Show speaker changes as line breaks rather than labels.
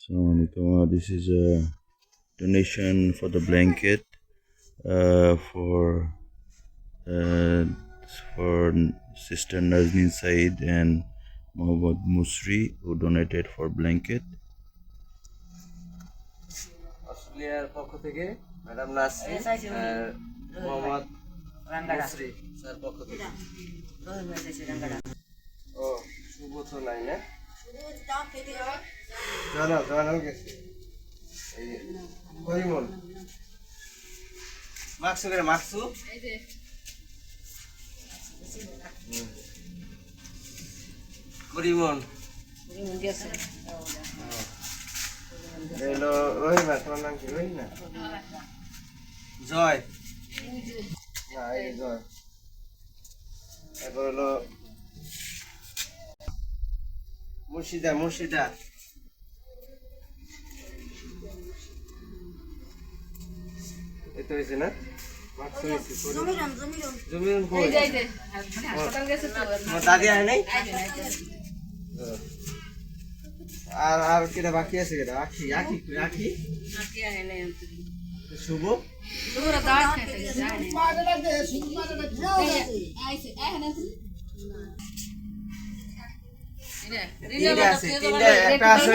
So this is a donation for the blanket for uh, for Sister Nazneen Said and Mohammad Musri, who donated for blanket.
অস্ট্রেলিয়ার পক্ষ থেকে madam Nasrin আর Mohammad Mussoorie sir পক্ষ থেকে ও শুভ তো নাই না জানাও গেছে এই করিমন মাকসু করে মাকসু এই যে করিমন গেছে এলো রহিমা তোমার নাম কি রহিমা জয় না এই জয় এরপর হলো মুর্শিদা এতো হয়েছে না জমিরন কই দাদি আয় নাই আর কেটা বাকি আছে কেটা আখি শুভ তিনটা আছে একটা আছে